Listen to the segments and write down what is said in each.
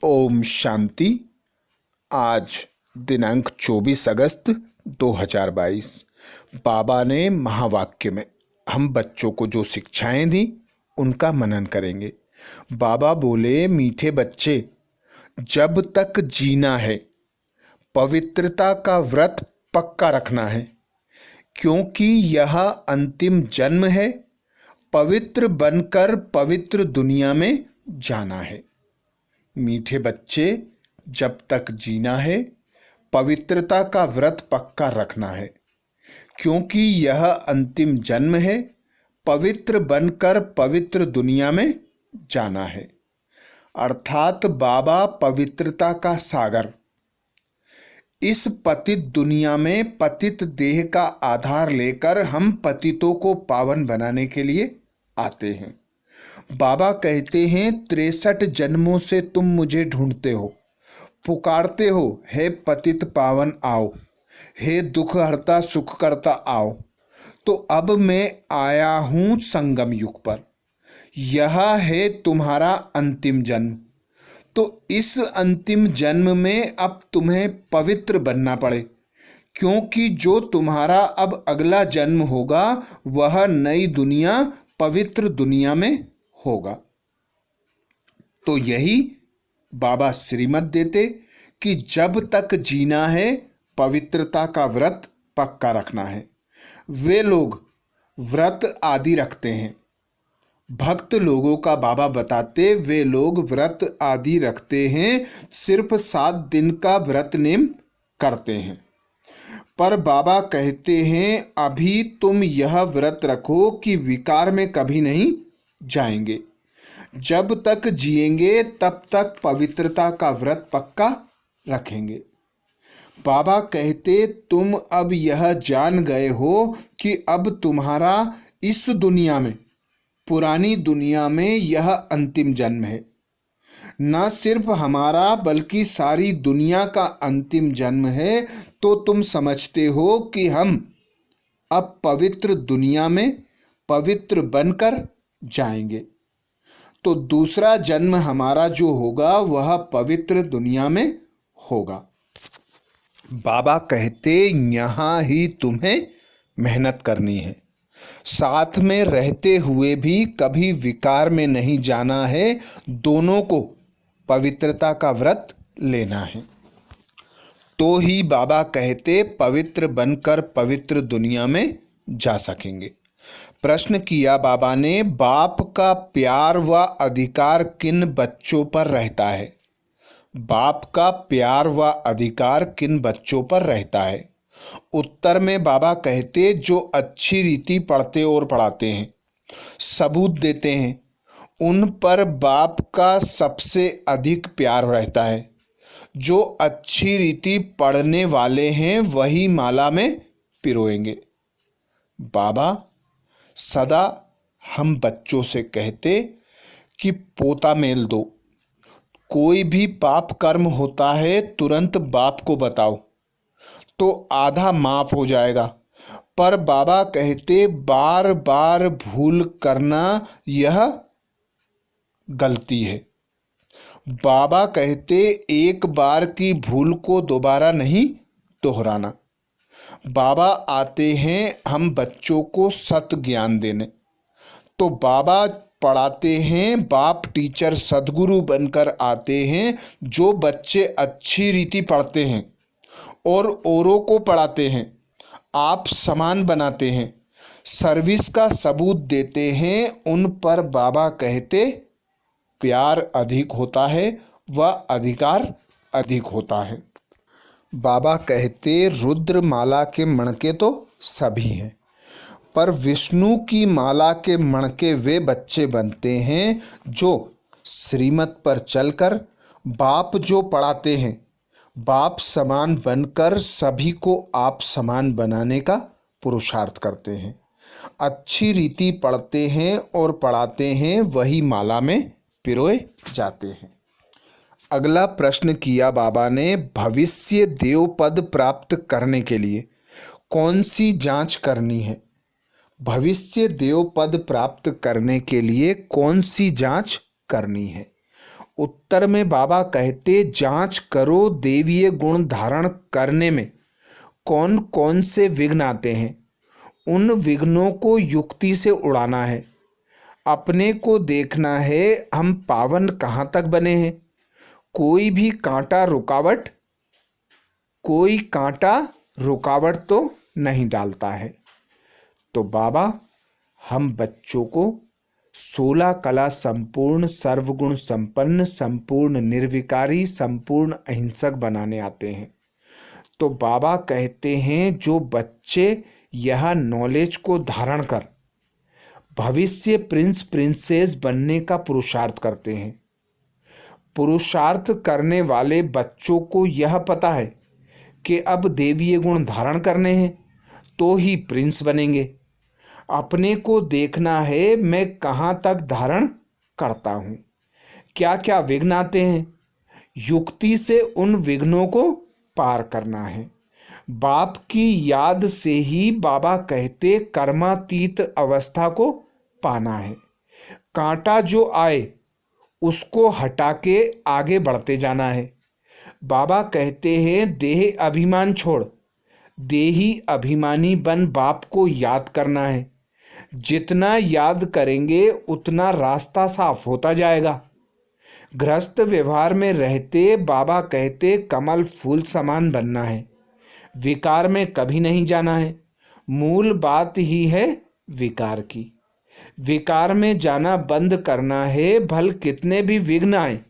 ओम शांति। आज दिनांक 24 अगस्त 2022। बाबा ने महावाक्य में हम बच्चों को जो शिक्षाएं दी उनका मनन करेंगे। बाबा बोले, मीठे बच्चे, जब तक जीना है पवित्रता का व्रत पक्का रखना है, क्योंकि यह अंतिम जन्म है। पवित्र बनकर पवित्र दुनिया में जाना है। मीठे बच्चे, जब तक जीना है पवित्रता का व्रत पक्का रखना है, क्योंकि यह अंतिम जन्म है। पवित्र बनकर पवित्र दुनिया में जाना है। अर्थात बाबा पवित्रता का सागर। इस पतित दुनिया में पतित देह का आधार लेकर हम पतितों को पावन बनाने के लिए आते हैं। बाबा कहते हैं, 63 जन्मों से तुम मुझे ढूंढते हो, पुकारते हो, हे पतित पावन आओ, हे दुख हरता सुख करता आओ। तो अब मैं आया हूं संगम युग पर। यह है तुम्हारा अंतिम जन्म। तो इस अंतिम जन्म में अब तुम्हें पवित्र बनना पड़े, क्योंकि जो तुम्हारा अब अगला जन्म होगा वह नई दुनिया पवित्र दुनिया में होगा। तो यही बाबा श्रीमत देते कि जब तक जीना है पवित्रता का व्रत पक्का रखना है। वे लोग व्रत आदि रखते हैं। भक्त लोगों का बाबा बताते, वे लोग व्रत आदि रखते हैं, सिर्फ 7 दिन का व्रत नेम करते हैं। पर बाबा कहते हैं, अभी तुम यह व्रत रखो कि विकार में कभी नहीं जाएंगे। जब तक जिएंगे तब तक पवित्रता का व्रत पक्का रखेंगे। बाबा कहते, तुम अब यह जान गए हो कि अब तुम्हारा इस दुनिया में, पुरानी दुनिया में यह अंतिम जन्म है। न सिर्फ हमारा बल्कि सारी दुनिया का अंतिम जन्म है। तो तुम समझते हो कि हम अब पवित्र दुनिया में पवित्र बनकर जाएंगे। तो दूसरा जन्म हमारा जो होगा वह पवित्र दुनिया में होगा। बाबा कहते, यहाँ ही तुम्हें मेहनत करनी है। साथ में रहते हुए भी कभी विकार में नहीं जाना है। दोनों को पवित्रता का व्रत लेना है। तो ही बाबा कहते, पवित्र बनकर पवित्र दुनिया में जा सकेंगे। प्रश्न किया बाबा ने, बाप का प्यार व अधिकार किन बच्चों पर रहता है? बाप का प्यार व अधिकार किन बच्चों पर रहता है? उत्तर में बाबा कहते, जो अच्छी रीति पढ़ते और पढ़ाते हैं, सबूत देते हैं, उन पर बाप का सबसे अधिक प्यार रहता है। जो अच्छी रीति पढ़ने वाले हैं वही माला में पिरोएंगे। बाबा सदा हम बच्चों से कहते कि पोता मेल दो। कोई भी पाप कर्म होता है तुरंत बाप को बताओ तो आधा माफ हो जाएगा। पर बाबा कहते, बार बार भूल करना यह गलती है। बाबा कहते, एक बार की भूल को दोबारा नहीं दोहराना। बाबा आते हैं हम बच्चों को सत ज्ञान देने। तो बाबा पढ़ाते हैं, बाप टीचर सद्गुरु बनकर आते हैं। जो बच्चे अच्छी रीति पढ़ते हैं और औरों को पढ़ाते हैं, आप समान बनाते हैं, सर्विस का सबूत देते हैं, उन पर बाबा कहते प्यार अधिक होता है व अधिकार अधिक होता है। बाबा कहते, रुद्र माला के मणके तो सभी हैं, पर विष्णु की माला के मणके वे बच्चे बनते हैं जो श्रीमत पर चलकर बाप जो पढ़ाते हैं, बाप समान बनकर सभी को आप समान बनाने का पुरुषार्थ करते हैं। अच्छी रीति पढ़ते हैं और पढ़ाते हैं, वही माला में पिरोए जाते हैं। अगला प्रश्न किया बाबा ने, भविष्य देव पद प्राप्त करने के लिए कौन सी जांच करनी है? भविष्य देव पद प्राप्त करने के लिए कौन सी जांच करनी है? उत्तर में बाबा कहते, जांच करो देवीय गुण धारण करने में कौन कौन से विघ्न आते हैं। उन विघ्नों को युक्ति से उड़ाना है। अपने को देखना है हम पावन कहाँ तक बने हैं। कोई कांटा रुकावट तो नहीं डालता है। तो बाबा हम बच्चों को 16 कला संपूर्ण, सर्वगुण संपन्न, संपूर्ण निर्विकारी, संपूर्ण अहिंसक बनाने आते हैं। तो बाबा कहते हैं जो बच्चे यह नॉलेज को धारण कर भविष्य प्रिंस प्रिंसेस बनने का पुरुषार्थ करते हैं, पुरुषार्थ करने वाले बच्चों को यह पता है कि अब देवीय गुण धारण करने हैं तो ही प्रिंस बनेंगे। अपने को देखना है मैं कहाँ तक धारण करता हूँ, क्या क्या विघ्न आते हैं। युक्ति से उन विघ्नों को पार करना है। बाप की याद से ही बाबा कहते कर्मातीत अवस्था को पाना है। कांटा जो आए उसको हटा के आगे बढ़ते जाना है। बाबा कहते हैं देह अभिमान छोड़ देही अभिमानी बन बाप को याद करना है। जितना याद करेंगे उतना रास्ता साफ होता जाएगा। गृहस्थ व्यवहार में रहते बाबा कहते कमल फूल समान बनना है, विकार में कभी नहीं जाना है। मूल बात ही है विकार की। विकार में जाना बंद करना है, भल कितने भी विघ्न आए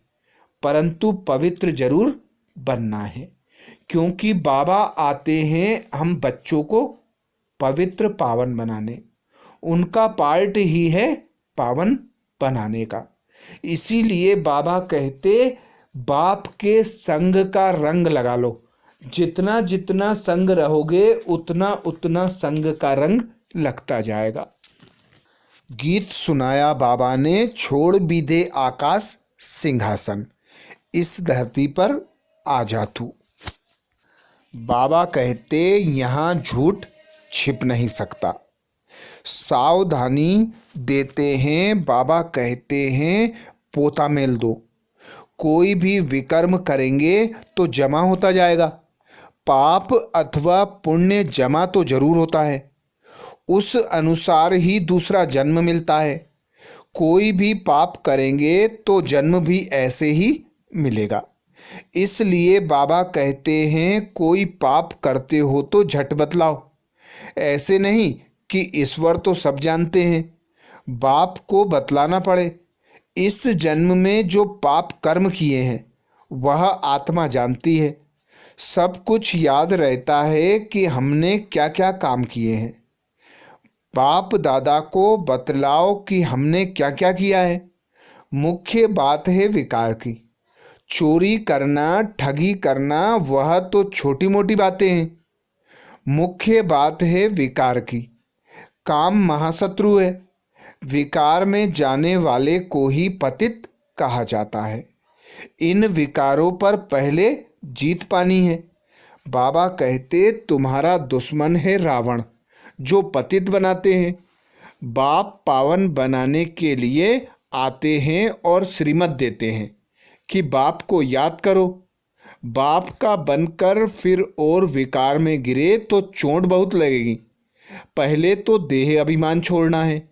परंतु पवित्र जरूर बनना है। क्योंकि बाबा आते हैं हम बच्चों को पवित्र पावन बनाने, उनका पार्ट ही है पावन बनाने का। इसीलिए बाबा कहते बाप के संग का रंग लगा लो। जितना जितना संग रहोगे उतना उतना संग का रंग लगता जाएगा। गीत सुनाया बाबा ने, छोड़ भी दे आकाश सिंहासन, इस धरती पर आ जा तू। बाबा कहते यहाँ झूठ छिप नहीं सकता। सावधानी देते हैं बाबा कहते हैं पोता मेल दो। कोई भी विकर्म करेंगे तो जमा होता जाएगा। पाप अथवा पुण्य जमा तो जरूर होता है, उस अनुसार ही दूसरा जन्म मिलता है। कोई भी पाप करेंगे तो जन्म भी ऐसे ही मिलेगा। इसलिए बाबा कहते हैं कोई पाप करते हो तो झट बतलाओ। ऐसे नहीं कि ईश्वर तो सब जानते हैं, बाप को बतलाना पड़े। इस जन्म में जो पाप कर्म किए हैं वह आत्मा जानती है। सब कुछ याद रहता है कि हमने क्या क्या काम किए हैं। बाप दादा को बतलाओ कि हमने क्या क्या किया है। मुख्य बात है विकार की। चोरी करना, ठगी करना वह तो छोटी मोटी बातें हैं। मुख्य बात है विकार की। काम महाशत्रु है। विकार में जाने वाले को ही पतित कहा जाता है। इन विकारों पर पहले जीत पानी है। बाबा कहते तुम्हारा दुश्मन है रावण जो पतित बनाते हैं। बाप पावन बनाने के लिए आते हैं और श्रीमत देते हैं कि बाप को याद करो। बाप का बनकर फिर और विकार में गिरे तो चोट बहुत लगेगी। पहले तो देह अभिमान छोड़ना है,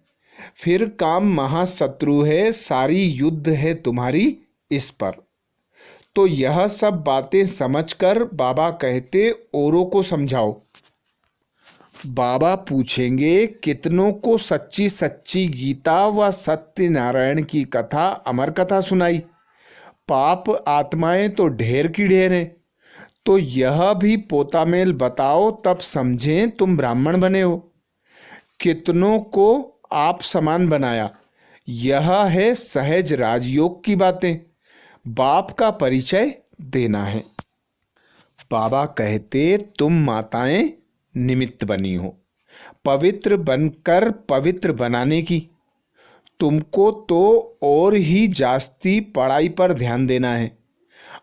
फिर काम महाशत्रु है, सारी युद्ध है तुम्हारी इस पर। तो यह सब बातें समझकर बाबा कहते औरों को समझाओ। बाबा पूछेंगे कितनों को सच्ची सच्ची गीता व सत्यनारायण की कथा अमर कथा सुनाई। पाप आत्माएं तो ढेर की ढेर हैं। तो यह भी पोता मेल बताओ तब समझें तुम ब्राह्मण बने हो। कितनों को आप समान बनाया, यह है सहज राजयोग की बातें। बाप का परिचय देना है। बाबा कहते तुम माताएं निमित्त बनी हो पवित्र बनकर पवित्र बनाने की। तुमको तो और ही जास्ती पढ़ाई पर ध्यान देना है,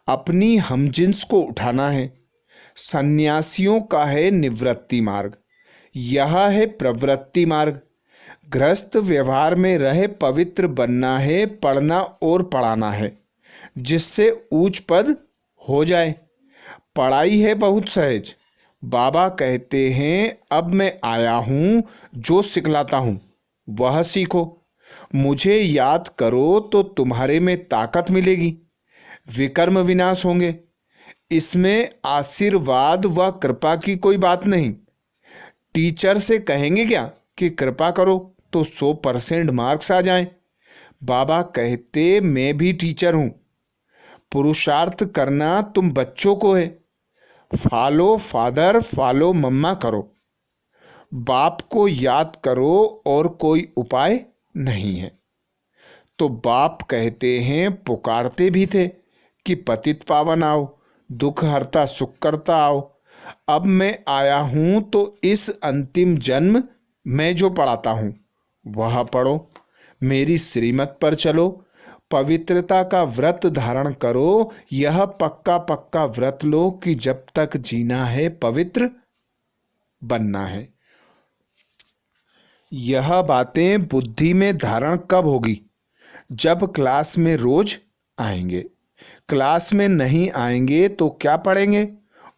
अपनी हमजिन्स को उठाना है। सन्यासियों का है निवृत्ति मार्ग, यह है प्रवृत्ति मार्ग। गृहस्थ व्यवहार में रहे पवित्र बनना है, पढ़ना और पढ़ाना है। जिससे ऊंच पद हो जाए। पढ़ाई है बहुत सहज। बाबा कहते हैं अब मैं आया हूँ जो सिखलाता हूँ वह सीखो। मुझे याद करो तो तुम्हारे में ताकत मिलेगी, विकर्म विनाश होंगे। इसमें आशीर्वाद व कृपा की कोई बात नहीं। टीचर से कहेंगे क्या कि कृपा करो तो 100% मार्क्स आ जाएं। बाबा कहते मैं भी टीचर हूं। पुरुषार्थ करना तुम बच्चों को है। फॉलो फादर फॉलो मम्मा करो। बाप को याद करो और कोई उपाय नहीं है। तो बाप कहते हैं पुकारते भी थे कि पतित पावन आओ, दुख हरता सुख करता आओ। अब मैं आया हूं तो इस अंतिम जन्म मैं जो पढ़ाता हूं वह पढ़ो। मेरी श्रीमत पर चलो, पवित्रता का व्रत धारण करो। यह पक्का पक्का व्रत लो कि जब तक जीना है पवित्र बनना है। यह बातें बुद्धि में धारण कब होगी? जब क्लास में रोज आएंगे। क्लास में नहीं आएंगे तो क्या पढ़ेंगे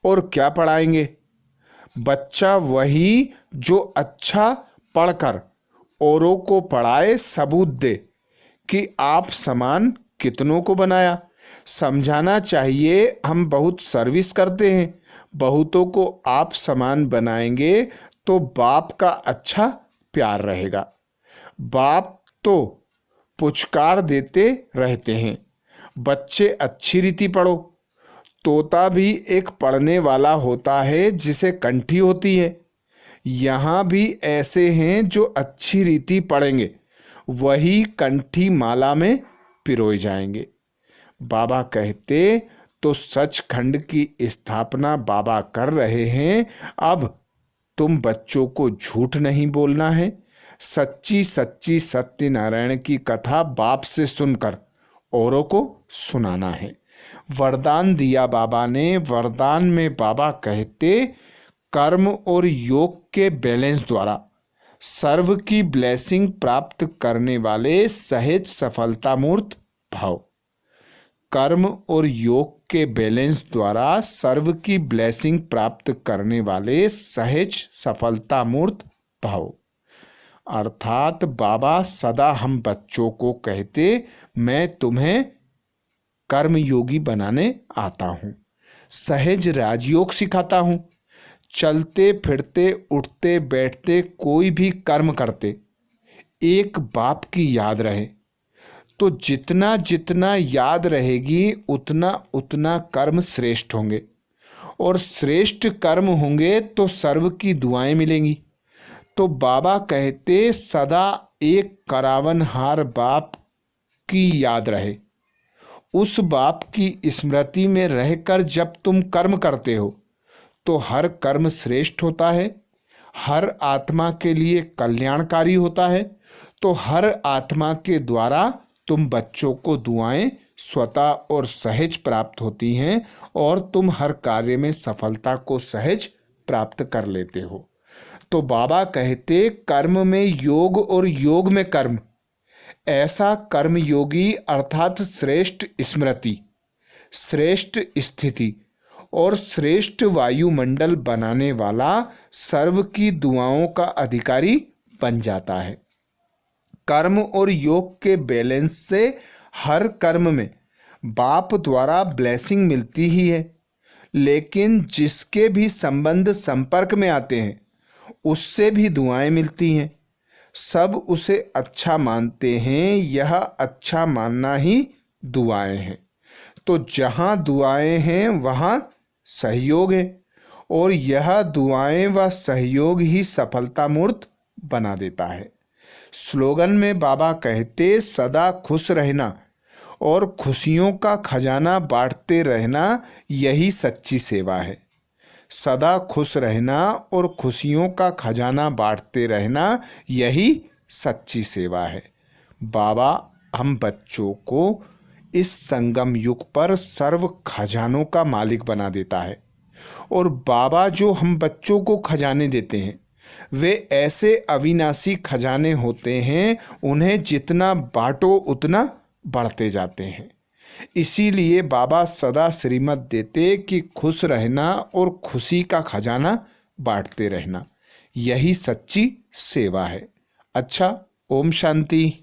और क्या पढ़ाएंगे? बच्चा वही जो अच्छा पढ़कर औरों को पढ़ाए, सबूत दे कि आप समान कितनों को बनाया। समझाना चाहिए हम बहुत सर्विस करते हैं, बहुतों को आप समान बनाएंगे तो बाप का अच्छा प्यार रहेगा। बाप तो पुचकार देते रहते हैं, बच्चे अच्छी रीति पढ़ो। तोता भी एक पढ़ने वाला होता है जिसे कंठी होती है। यहाँ भी ऐसे हैं जो अच्छी रीति पढ़ेंगे, वही कंठी माला में पिरोए जाएंगे। बाबा कहते तो सचखंड की स्थापना बाबा कर रहे हैं। अब तुम बच्चों को झूठ नहीं बोलना है। सच्ची सच्ची सत्यनारायण की कथा बाप से सुनकर औरों को सुनाना है। वरदान दिया बाबा ने। वरदान में बाबा कहते कर्म और योग के बैलेंस द्वारा सर्व की ब्लेसिंग प्राप्त करने वाले सहज सफलता मूर्त भाव। कर्म और योग के बैलेंस द्वारा सर्व की ब्लेसिंग प्राप्त करने वाले सहज सफलता मूर्त भाव। अर्थात बाबा सदा हम बच्चों को कहते मैं तुम्हें कर्मयोगी बनाने आता हूँ, सहज राजयोग सिखाता हूँ। चलते फिरते उठते बैठते कोई भी कर्म करते एक बाप की याद रहे तो जितना जितना याद रहेगी उतना उतना कर्म श्रेष्ठ होंगे, और श्रेष्ठ कर्म होंगे तो सर्व की दुआएं मिलेंगी। तो बाबा कहते सदा एक करावनहार बाप की याद रहे। उस बाप की स्मृति में रहकर जब तुम कर्म करते हो तो हर कर्म श्रेष्ठ होता है, हर आत्मा के लिए कल्याणकारी होता है। तो हर आत्मा के द्वारा तुम बच्चों को दुआएं स्वतः और सहज प्राप्त होती हैं, और तुम हर कार्य में सफलता को सहज प्राप्त कर लेते हो। तो बाबा कहते कर्म में योग और योग में कर्म। ऐसा कर्मयोगी अर्थात श्रेष्ठ स्मृति, श्रेष्ठ स्थिति और श्रेष्ठ वायुमंडल बनाने वाला सर्व की दुआओं का अधिकारी बन जाता है। कर्म और योग के बैलेंस से हर कर्म में बाप द्वारा ब्लेसिंग मिलती ही है, लेकिन जिसके भी संबंध संपर्क में आते हैं उससे भी दुआएं मिलती हैं। सब उसे अच्छा मानते हैं, यह अच्छा मानना ही दुआएं हैं। तो जहाँ दुआएं हैं वहाँ सहयोग है, और यह दुआएं व सहयोग ही सफलता मूर्त बना देता है। स्लोगन में बाबा कहते सदा खुश रहना और खुशियों का खजाना बांटते रहना, यही सच्ची सेवा है। सदा खुश रहना और खुशियों का खजाना बांटते रहना, यही सच्ची सेवा है। बाबा हम बच्चों को इस संगम युग पर सर्व खजानों का मालिक बना देता है, और बाबा जो हम बच्चों को खजाने देते हैं वे ऐसे अविनाशी खजाने होते हैं, उन्हें जितना बांटो उतना बढ़ते जाते हैं। इसीलिए बाबा सदा श्रीमत देते कि खुश रहना और खुशी का खजाना बांटते रहना, यही सच्ची सेवा है। अच्छा, ओम शांति।